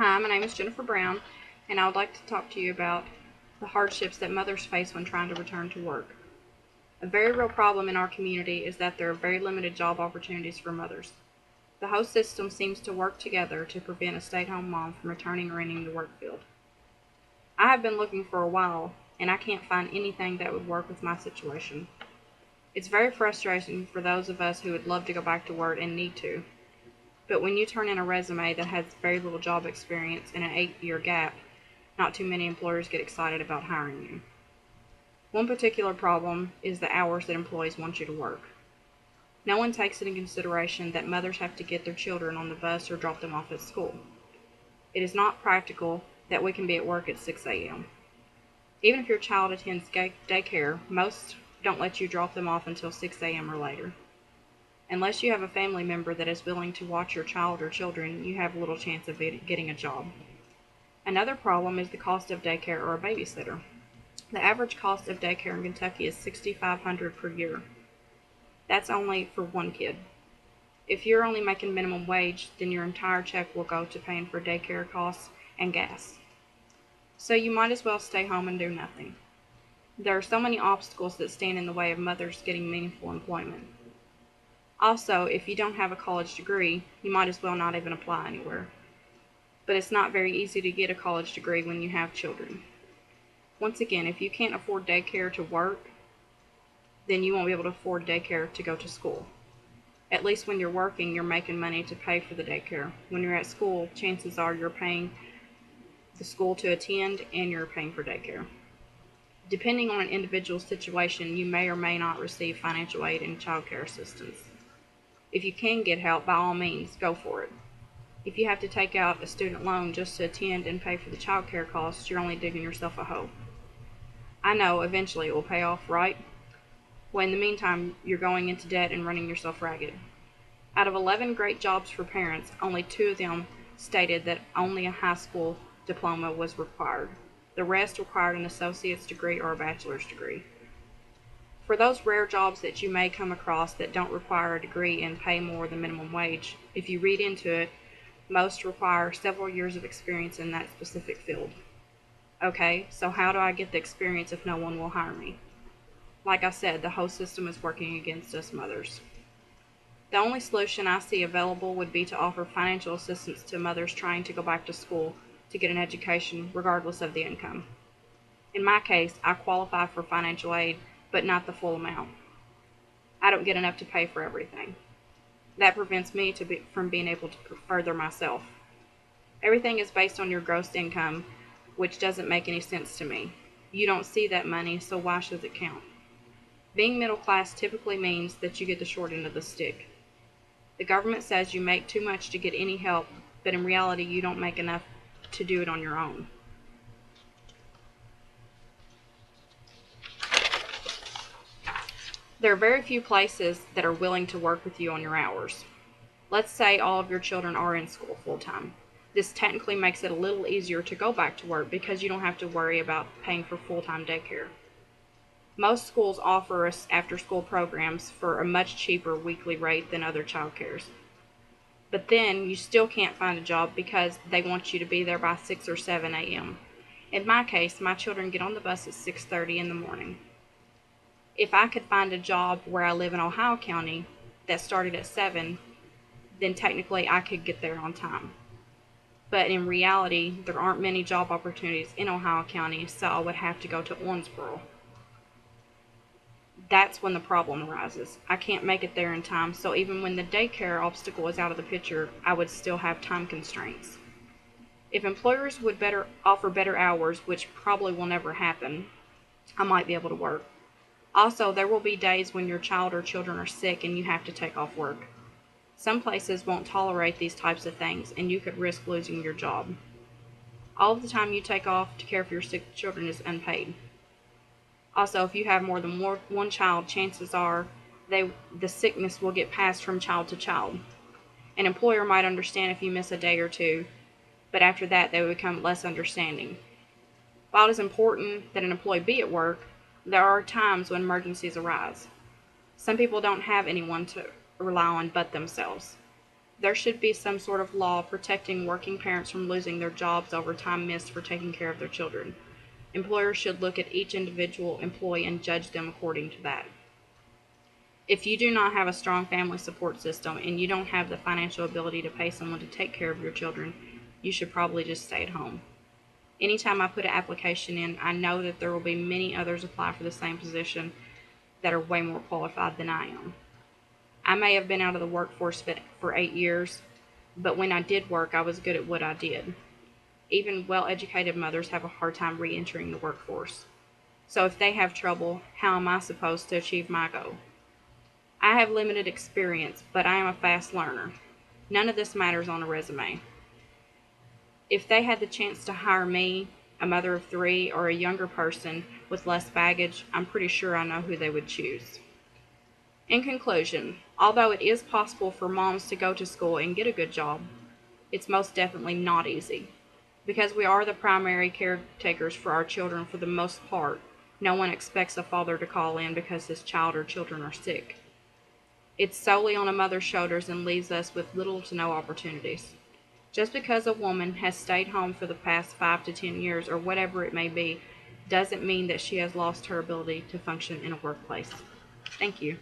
Hi, my name is Jennifer Brown, and I would like to talk to you about the hardships that mothers face when trying to return to work. A very real problem in our community is that there are very limited job opportunities for mothers. The whole system seems to work together to prevent a stay-at-home mom from returning or entering the work field. I have been looking for a while, and I can't find anything that would work with my situation. It's very frustrating for those of us who would love to go back to work and need to, but when you turn in a resume that has very little job experience and an 8-year gap, not too many employers get excited about hiring you. One particular problem is the hours that employees want you to work. No one takes into consideration that mothers have to get their children on the bus or drop them off at school. It is not practical that we can be at work at 6 a.m. Even if your child attends daycare, most don't let you drop them off until 6 a.m. or later. Unless you have a family member that is willing to watch your child or children, you have little chance of getting a job. Another problem is the cost of daycare or a babysitter. The average cost of daycare in Kentucky is $6,500 per year. That's only for one kid. If you're only making minimum wage, then your entire check will go to paying for daycare costs and gas. So you might as well stay home and do nothing. There are so many obstacles that stand in the way of mothers getting meaningful employment. Also, if you don't have a college degree, you might as well not even apply anywhere. But it's not very easy to get a college degree when you have children. Once again, if you can't afford daycare to work, then you won't be able to afford daycare to go to school. At least when you're working, you're making money to pay for the daycare. When you're at school, chances are you're paying the school to attend and you're paying for daycare. Depending on an individual's situation, you may or may not receive financial aid and child care assistance. If you can get help, by all means, go for it. If you have to take out a student loan just to attend and pay for the child care costs, you're only digging yourself a hole. I know eventually it will pay off, right? Well, in the meantime, you're going into debt and running yourself ragged. Out of 11 great jobs for parents, only 2 of them stated that only a high school diploma was required. The rest required an associate's degree or a bachelor's degree. For those rare jobs that you may come across that don't require a degree and pay more than minimum wage, if you read into it, most require several years of experience in that specific field. Okay, so how do I get the experience if no one will hire me? Like I said, the whole system is working against us mothers. The only solution I see available would be to offer financial assistance to mothers trying to go back to school to get an education regardless of the income. In my case, I qualify for financial aid, but not the full amount. I don't get enough to pay for everything. That prevents me from being able to further myself. Everything is based on your gross income, which doesn't make any sense to me. You don't see that money, so why should it count? Being middle class typically means that you get the short end of the stick. The government says you make too much to get any help, but in reality you don't make enough to do it on your own. There are very few places that are willing to work with you on your hours. Let's say all of your children are in school full time. This technically makes it a little easier to go back to work because you don't have to worry about paying for full-time daycare. Most schools offer us after-school programs for a much cheaper weekly rate than other child cares. But then you still can't find a job because they want you to be there by 6 or 7 a.m. In my case, my children get on the bus at 6:30 in the morning. If I could find a job where I live in Ohio County that started at 7, then technically I could get there on time. But in reality, there aren't many job opportunities in Ohio County, so I would have to go to Owensboro. That's when the problem arises. I can't make it there in time, so even when the daycare obstacle is out of the picture, I would still have time constraints. If employers would offer better hours, which probably will never happen, I might be able to work. Also, there will be days when your child or children are sick and you have to take off work. Some places won't tolerate these types of things, and you could risk losing your job. All of the time you take off to care for your sick children is unpaid. Also, if you have more than one child, chances are the sickness will get passed from child to child. An employer might understand if you miss a day or two, but after that they will become less understanding. While it is important that an employee be at work, there are times when emergencies arise. Some people don't have anyone to rely on but themselves. There should be some sort of law protecting working parents from losing their jobs over time missed for taking care of their children. Employers should look at each individual employee and judge them according to that. If you do not have a strong family support system and you don't have the financial ability to pay someone to take care of your children, you should probably just stay at home. Anytime I put an application in, I know that there will be many others apply for the same position that are way more qualified than I am. I may have been out of the workforce for 8 years, but when I did work, I was good at what I did. Even well-educated mothers have a hard time re-entering the workforce. So if they have trouble, how am I supposed to achieve my goal? I have limited experience, but I am a fast learner. None of this matters on a resume. If they had the chance to hire me, a mother of 3, or a younger person with less baggage, I'm pretty sure I know who they would choose. In conclusion, although it is possible for moms to go to school and get a good job, it's most definitely not easy. Because we are the primary caretakers for our children for the most part, no one expects a father to call in because his child or children are sick. It's solely on a mother's shoulders and leaves us with little to no opportunities. Just because a woman has stayed home for the past 5 to 10 years or whatever it may be, doesn't mean that she has lost her ability to function in a workplace. Thank you.